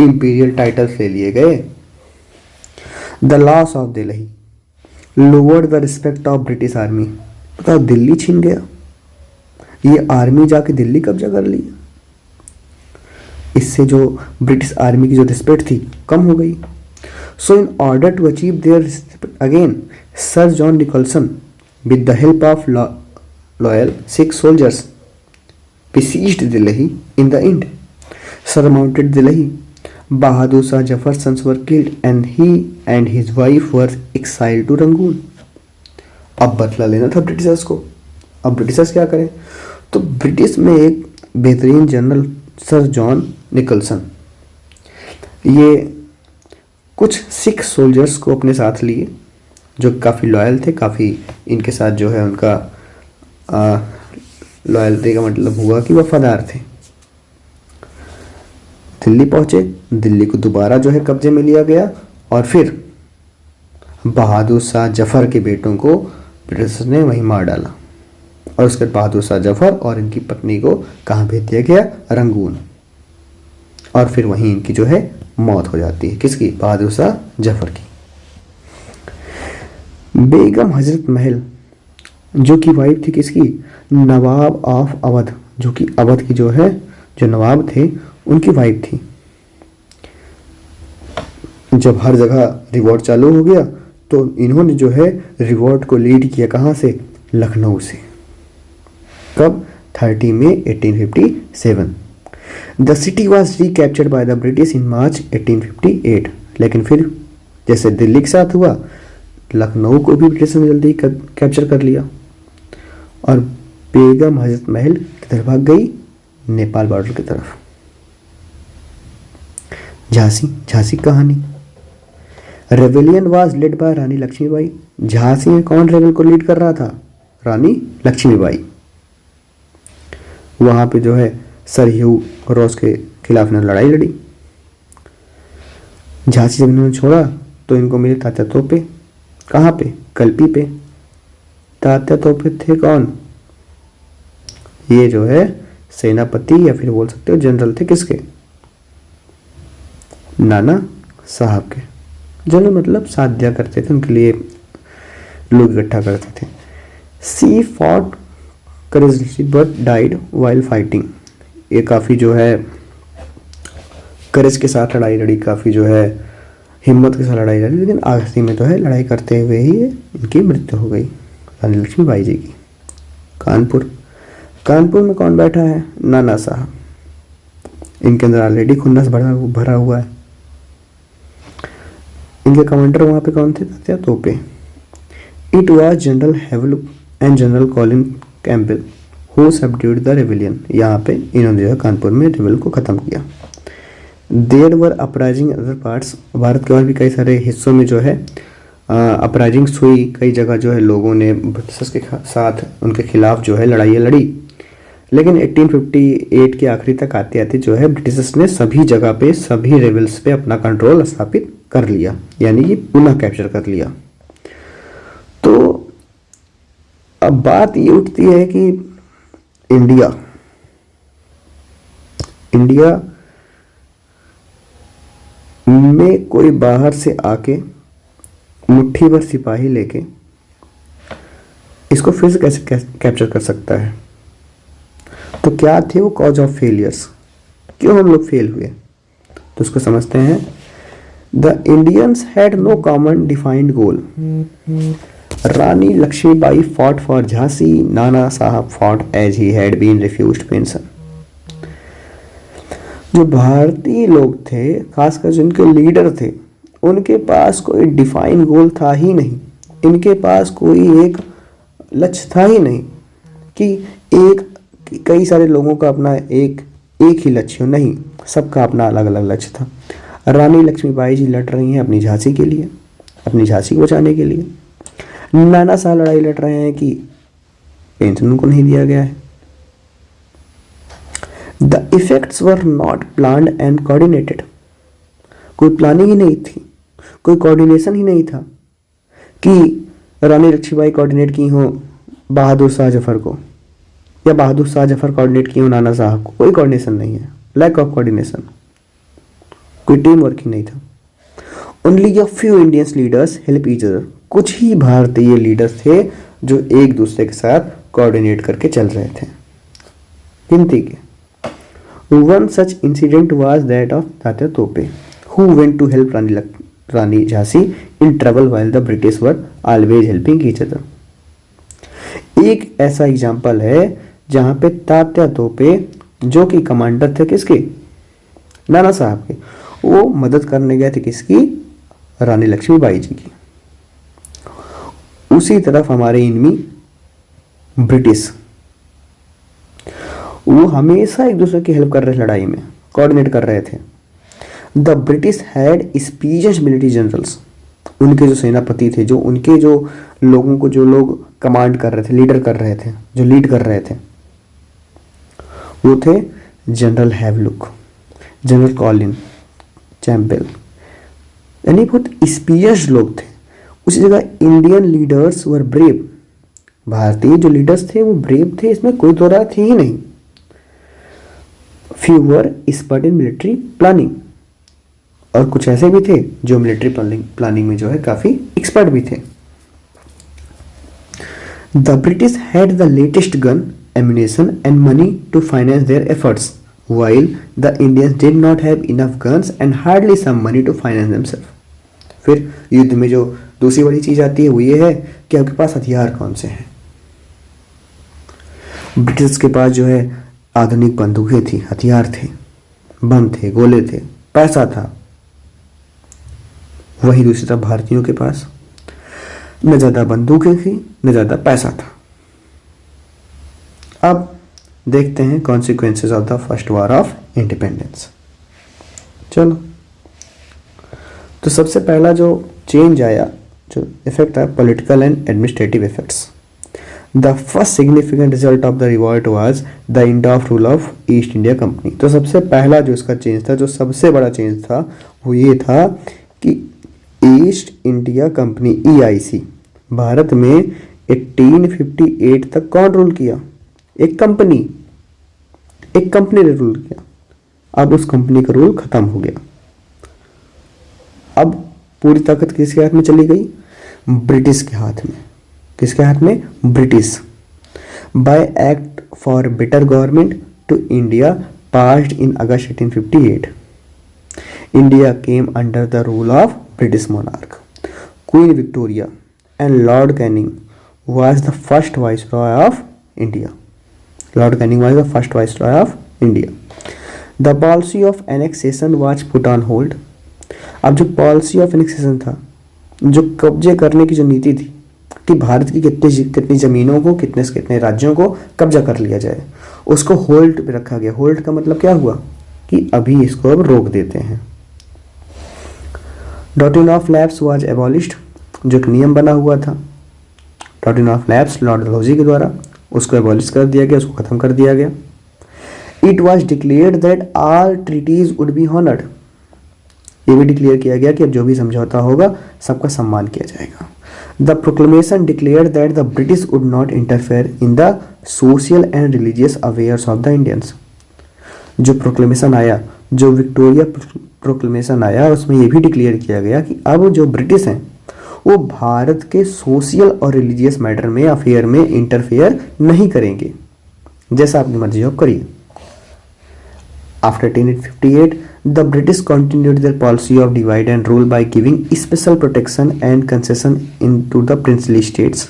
इंपीरियल टाइटल्स ले लिए गए, the loss of Delhi lowered the respect of British army. बताओ, दिल्ली छीन गया, ये आर्मी जाके दिल्ली कब्जा कर लिया। इससे जो ब्रिटिश आर्मी की जो रिस्पेक्ट थी कम हो गई। So in order to achieve their respect again, sir John Nicholson with the help of loyal Sikh soldiers besieged Delhi in the end, surmounted Delhi. Bahadur Shah Jafar's sons were killed and he and his wife were exiled to Rangoon. अब बदला लेना था ब्रिटिशर्स को। अब ब्रिटिशर्स क्या करें? तो ब्रिटिश में एक बेहतरीन जनरल सर जॉन निकलसन, ये कुछ सिख सोल्जर्स को अपने साथ लिए जो काफ़ी लॉयल थे, काफ़ी इनके साथ जो है उनका लॉयल्टी का मतलब हुआ कि वफादार थे। दिल्ली पहुंचे, दिल्ली को दोबारा जो है कब्जे में लिया गया और फिर बहादुर शाह जफर के बेटों को ब्रिटिश ने वहीं मार डाला और उसके बाद बहादुर शाह जफर और इनकी पत्नी को कहाँ भेज दिया गया? रंगून। और फिर वहीं इनकी जो है मौत हो जाती है। किसकी? बहादुर शाह जफर की। बेगम हजरत महल जो कि वाइफ थी किसकी? नवाब ऑफ अवध, जो कि अवध की जो है जो नवाब थे उनकी वाइफ थी। जब हर जगह रिवॉल्ट चालू हो गया तो इन्होंने जो है रिवॉल्ट को लीड किया कहाँ से? लखनऊ से। कब? 30 मई 1857। The city was recaptured by the British in March 1858। लेकिन फिर जैसे दिल्ली के साथ हुआ, लखनऊ को भी ब्रिटिश ने जल्दी कैप्चर कर लिया और बेगम हजरत महल किधर भाग गई? नेपाल बॉर्डर की तरफ। झांसी कहानी। रेवेलियन वाज लेड बाय रानी लक्ष्मीबाई। झांसी में कौन रेवल को लीड कर रहा था? रानी लक्ष्मीबाई। वहां पे जो है सर ह्यू रॉस के खिलाफ ने लड़ाई लड़ी। झांसी जब इन्होंने छोड़ा तो इनको मिले तात्या तोपे। कहाँ पे? कल्पी पे। तात्या तोपे थे कौन? ये जो है सेनापति या फिर बोल सकते हो जनरल थे। किसके? नाना साहब के। जनरल मतलब साथ दिया करते थे, उनके लिए लोग इकट्ठा करते थे। She fought courageously but died while fighting. ये काफ़ी जो है करेज के साथ लड़ाई लड़ी, काफ़ी जो है हिम्मत के साथ लड़ाई लड़ी, लेकिन आखिरी में तो है लड़ाई करते हुए ही इनकी मृत्यु हो गई रानी लक्ष्मीबाई जी की। कानपुर में कौन बैठा है? नाना साहब। इनके अंदर ऑलरेडी खुन्नस भरा हुआ है। इनके कमांडर वहां पे कौन थे? Tatya Tope. It was general Havelock and general Colin Campbell who subdued the rebellion. यहाँ पे इन्होंने जो है कानपुर में रेवेल को खत्म किया। There were uprising other parts. भारत के और भी कई सारे हिस्सों में जो है अपराइजिंग्स हुई। कई जगह जो है लोगों ने ब्रिटिशर्स के साथ उनके खिलाफ जो है लड़ाइयाँ लड़ी। लेकिन 1858 के आखिरी तक आते आते जो है ब्रिटिशर्स ने सभी जगह पे, सभी रेबल्स पे अपना कंट्रोल स्थापित कर लिया, यानी कि पुनः कैप्चर कर लिया। तो अब बात ये उठती है कि इंडिया में कोई बाहर से आके मुट्ठी भर सिपाही लेके इसको फिर से कैसे कैप्चर कर सकता है? तो क्या थे वो कॉज ऑफ फेलियर्स? क्यों हम लोग फेल हुए? तो उसको समझते हैं। The Indians had no common defined goal. Rani Lakshmibai fought for Jhansi, Nana Sahib fought as he had been refused pension. जो भारतीय लोग थे, खासकर जो इनके लीडर थे, उनके पास कोई डिफाइन गोल था ही नहीं। इनके पास कोई एक लक्ष्य था ही नहीं कि कई सारे लोगों का अपना एक ही लक्ष्य हो, नहीं, सबका अपना अलग अलग लक्ष्य था। रानी लक्ष्मीबाई जी लड़ रही हैं अपनी झांसी के लिए, अपनी झांसी को बचाने के लिए। नाना साहब लड़ाई लड़ रहे हैं कि पेंशन उनको नहीं दिया गया है। The effects were not planned and coordinated. कोई प्लानिंग ही नहीं थी, कोई कोऑर्डिनेशन ही नहीं था कि रानी लक्ष्मीबाई कोऑर्डिनेट की हो बहादुर शाह जफर को या बहादुर शाह जफर कोऑर्डिनेट की हो नाना साहब को। कोई कोऑर्डिनेशन नहीं है, लैक ऑफ कोऑर्डिनेशन, कोई टीम वर्क ही नहीं था। Only a few Indians leaders help each other. कुछ ही भारतीय लीडर्स थे जो एक दूसरे के साथ कोऑर्डिनेट करके चल रहे थे, गिनती के। One such incident was that of Tatya Tope who went to help Rani Jhansi in trouble while the British were always helping each other. एक ऐसा एग्जाम्पल है जहां पे तात्या तोपे जो कि कमांडर थे किसके? नाना साहब के, वो मदद करने गए थे किसकी? रानी लक्ष्मीबाई जी की। उसी तरफ हमारे इनमी ब्रिटिश, वो हमेशा एक दूसरे की हेल्प कर रहे, लड़ाई में कोऑर्डिनेट कर रहे थे। The British had specious military generals. उनके जो सेनापति थे, जो उनके जो लोगों को, जो लोग कमांड कर रहे थे, लीडर कर रहे थे, जो लीड कर रहे थे, वो थे जनरल हैवलुक, जनरल कॉलिन चैंपबेल, यानी बहुत एक्सपीरियंस्ड लोग थे। उसी जगह इंडियन लीडर्स वर ब्रेव, भारतीय जो लीडर्स थे वो ब्रेव थे, इसमें कोई दो राय थी ही नहीं। Few were expert in military planning, और कुछ ऐसे भी थे जो मिलिट्री प्लानिंग में जो है काफी एक्सपर्ट भी थे। The British had the latest gun, ammunition and money to finance their efforts, while the Indians did not have enough guns and hardly some money to finance themselves. फिर युद्ध में जो दूसरी बड़ी चीज आती है वो ये है कि आपके पास हथियार कौन से हैं। ब्रिटिश के पास जो है आधुनिक बंदूकें थी, हथियार थे, बम थे, गोले थे, पैसा था। वही दूसरी तरफ भारतीयों के पास न ज्यादा बंदूकें थी, न ज्यादा पैसा था। अब देखते हैं consequences of the first war of independence. चलो, तो सबसे पहला जो चेंज आया, जो इफेक्ट आया, political and administrative effects. The first significant result of the revolt was the end of rule of east India company. तो सबसे पहला जो इसका चेंज था, जो सबसे बड़ा चेंज था, वो ये था कि east India company EIC Bharat में 1858 तक कौन रूल किया? एक कंपनी ने रूल किया। अब उस कंपनी का रूल खत्म हो गया। अब पूरी ताकत किसके हाथ में चली गई? ब्रिटिश के हाथ में। किसके हाथ में? British. By Act for Better Government to India passed in August 1858, India came under the rule of British monarch. Queen Victoria and Lord Canning was the first viceroy of India. Lord Canning was the first viceroy of India. The policy of annexation was put on hold. अब जो पॉलिसी ऑफ एनेक्सेशन था, जो कब्जे करने की जो नीति थी कि भारत की कितनी जमीनों को, कितने राज्यों को कब्जा कर लिया जाए, उसको होल्ड पे रखा गया। होल्ड का मतलब क्या हुआ कि अभी इसको अब रोक देते हैं। Doctrine of lapse was abolished, जो एक नियम बना हुआ था doctrine of lapse Lord Dalhousie के द्वारा, उसको एबॉलिश कर दिया गया, उसको खत्म कर दिया गया। It was declared that all treaties would be honoured, ये भी डिक्लेयर किया गया कि अब जो भी समझौता होगा सबका सम्मान किया जाएगा। The proclamation declared that the British would not interfere in the social and religious affairs of the Indians. जो प्रोक्लेमेशन आया, जो विक्टोरिया प्रोक्लेमेशन आया, उसमें ये भी डिक्लेयर किया गया कि अब जो ब्रिटिश हैं वो भारत के सोशल और रिलीजियस मैटर में, अफेयर में इंटरफेयर नहीं करेंगे, जैसा आपकी मर्जी हो करिए। After 1858, the British continued their policy of divide and rule by giving special protection and concession into the princely states,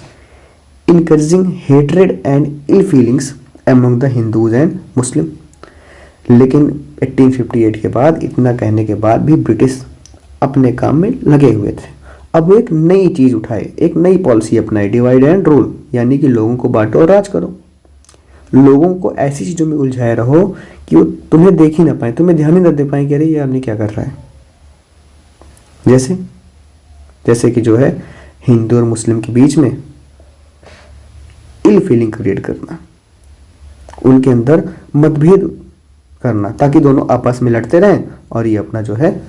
encouraging hatred and ill feelings among the Hindus and Muslim. लेकिन 1858 के बाद, इतना कहने के बाद भी ब्रिटिश अपने काम में लगे हुए थे। अब वो एक नई चीज उठाए, एक नई पॉलिसी अपनाए, डिवाइड एंड रूल, यानी कि लोगों को बांटो और राज करो। लोगों को ऐसी चीजों में उलझाए रहो कि वो तुम्हें देख ही ना पाए, तुम्हें ध्यान ही ना दे पाए कि अरे ये आदमी क्या कर रहा है। जैसे कि जो है हिंदू और मुस्लिम के बीच में इल फीलिंग क्रिएट करना, उनके अंदर मतभेद करना, ताकि दोनों आपस में लड़ते रहें और ये अपना जो है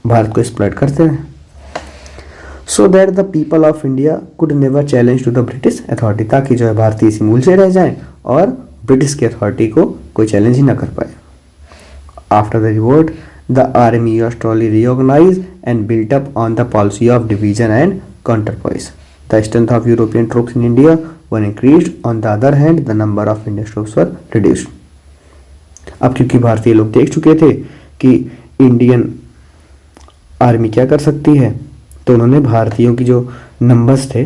भारत को एक्सप्लॉइट करते रहें। So that the people of India could never challenge to the British authority, ताकि जो है भारतीय इसी मूल से रह जाएं और ब्रिटिश की अथॉरिटी को कोई चैलेंज ही ना कर पाए। After the revolt, the army was slowly reorganized and built up on the policy of division and counterpoise. The strength of European troops in India were increased. On the other hand, the number of Indian troops were reduced. अब क्योंकि भारतीय लोग देख चुके थे कि इंडियन आर्मी क्या कर सकती है, तो उन्होंने भारतीयों की जो नंबर्स थे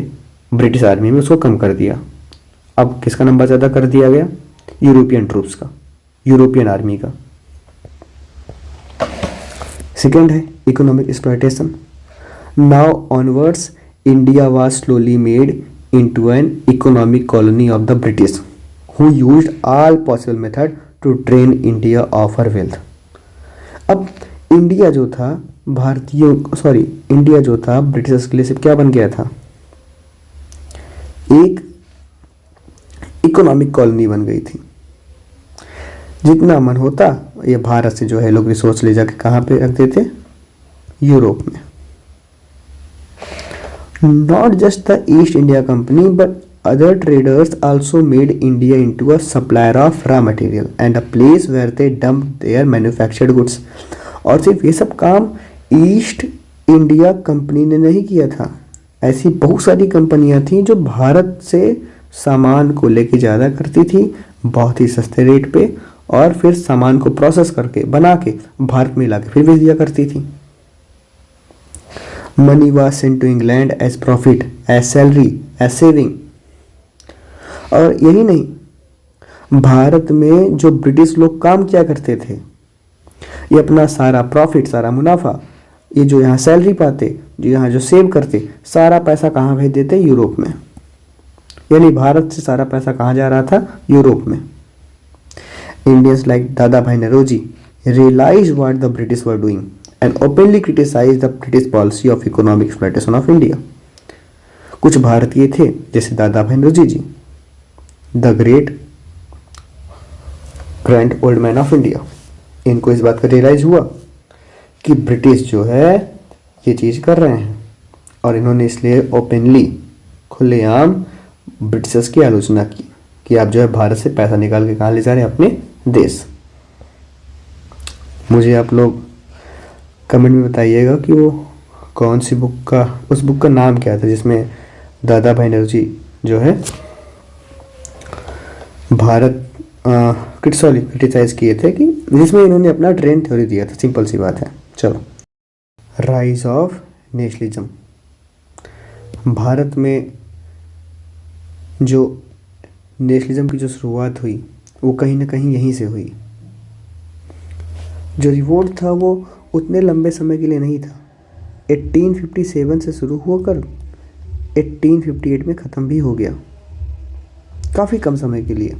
ब्रिटिश आर्मी में उसको कम कर दिया। अब किसका नंबर ज़्यादा कर दिया गया? यूरोपियन ट्रूप्स का, यूरोपियन आर्मी का। सेकेंड है economic exploitation. Now onwards India was slowly made into an economic colony of the British who used all possible method to drain India of her wealth. अब इंडिया जो था इंडिया जो था ब्रिटिशर्स के लिए सिर्फ क्या बन गया था, एक इकोनॉमिक कॉलोनी बन गई थी। जितना मन होता ये भारत से जो है लोग रिसोर्स ले जाके कहाँ पे रख देते, यूरोप में। Not just the East India Company but other traders also made India into a supplier of raw material and a place where they dump their manufactured goods. और सिर्फ ये सब काम ईस्ट इंडिया कंपनी ने नहीं किया था, ऐसी बहुत सारी कंपनियां थी जो भारत से सामान को लेके ज़्यादा करती थी बहुत ही सस्ते रेट पे, और फिर सामान को प्रोसेस करके बना के भारत में ला के फिर बेच दिया करती थी। Money was sent to England as profit, as salary, as saving. और यही नहीं, भारत में जो ब्रिटिश लोग काम किया करते थे, ये अपना सारा प्रॉफिट, सारा मुनाफा, ये जो यहाँ सैलरी पाते, जो यहाँ जो सेव करते, सारा पैसा कहाँ भेज देते, यूरोप में। यानी भारत से सारा पैसा कहाँ जा रहा था, यूरोप में। Indians like Dadabhai Naoroji realize what the British were doing and openly criticize the British policy of economic exploitation of India. कुछ भारतीय थे जैसे Dadabhai Naoroji ji, the great grand old man of India, इनको इस बात का रियलाइज हुआ कि ब्रिटिश जो है ये चीज़ कर रहे हैं, और इन्होंने इसलिए ओपनली, खुलेआम ब्रिटिशर्स की आलोचना की कि आप जो है भारत से पैसा निकाल के कहाँ ले जा रहे हैं, अपने देश। मुझे आप लोग कमेंट में बताइएगा कि वो कौन सी बुक का, उस बुक का नाम क्या था जिसमें दादा भाई नौरोजी जो है भारत क्रिटिसाइज किए थे, कि जिसमें इन्होंने अपना ट्रेंड थ्योरी दिया था। सिंपल सी बात है। चलो, राइज ऑफ नेशनलिज्म। भारत में जो नेशनलिज्म की जो शुरुआत हुई वो कहीं ना कहीं यहीं से हुई। जो रिवोल्ट था वो उतने लंबे समय के लिए नहीं था, 1857 से शुरू होकर 1858 में ख़त्म भी हो गया, काफ़ी कम समय के लिए।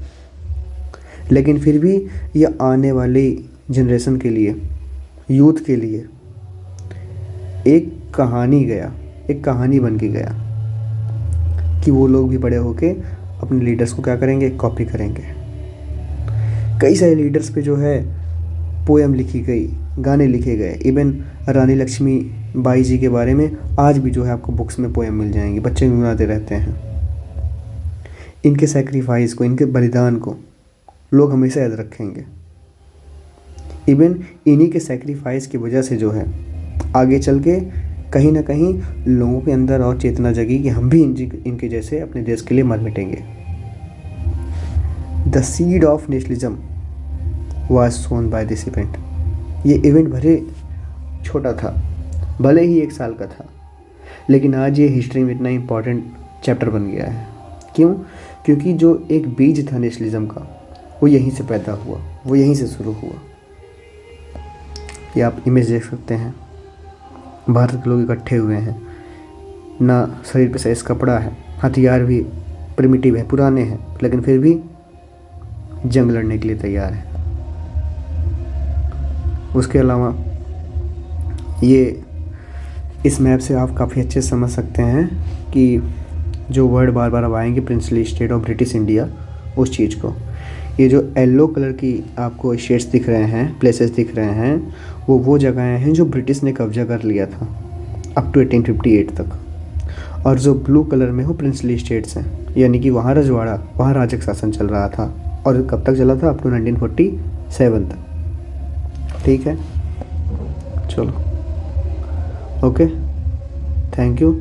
लेकिन फिर भी यह आने वाली जनरेशन के लिए, यूथ के लिए एक कहानी बन के गया कि वो लोग भी बड़े होके अपने लीडर्स को क्या करेंगे, कॉपी करेंगे। कई सारे लीडर्स पे जो है पोएम लिखी गई, गाने लिखे गए। इवन रानी लक्ष्मी बाई जी के बारे में आज भी जो है आपको बुक्स में पोएम मिल जाएंगे, बच्चे गुनगुनाते रहते हैं। इनके सेक्रीफाइस को, इनके बलिदान को लोग हमेशा याद रखेंगे। इवन इन्हीं के सेक्रीफाइस की वजह से जो है आगे चल के कहीं ना कहीं लोगों के अंदर और चेतना जगी कि हम भी इनके जैसे अपने देश के लिए मर मिटेंगे। The seed of nationalism was sown by this event. ये इवेंट भले छोटा था, भले ही 1 साल का था, लेकिन आज ये हिस्ट्री में इतना इम्पोर्टेंट चैप्टर बन गया है। क्यों? क्योंकि जो एक बीज था नेशनलिज्म का, वो यहीं से पैदा हुआ, वो यहीं से शुरू हुआ। ये आप इमेज देख सकते हैं, भारत के लोग इकट्ठे हुए हैं, ना शरीर पे साइज कपड़ा है, हथियार भी प्रिमिटिव है, पुराने हैं, लेकिन फिर भी जंग लड़ने के लिए तैयार है। उसके अलावा ये इस मैप से आप काफ़ी अच्छे से समझ सकते हैं कि जो वर्ड बार बार अब आएंगे, princely state of British India, उस चीज़ को। ये जो येलो कलर की आपको स्टेट्स दिख रहे हैं, प्लेसेस दिख रहे हैं, वो जगहें हैं जो ब्रिटिश ने कब्जा कर लिया था अप टू 1858 तक। और जो ब्लू कलर में हो प्रिंसली स्टेट्स हैं, यानी कि वहाँ रजवाड़ा, वहाँ राजक शासन चल रहा था, और कब तक चला था? अप टू 1947 तक। ठीक है, चलो, ओके, थैंक यू।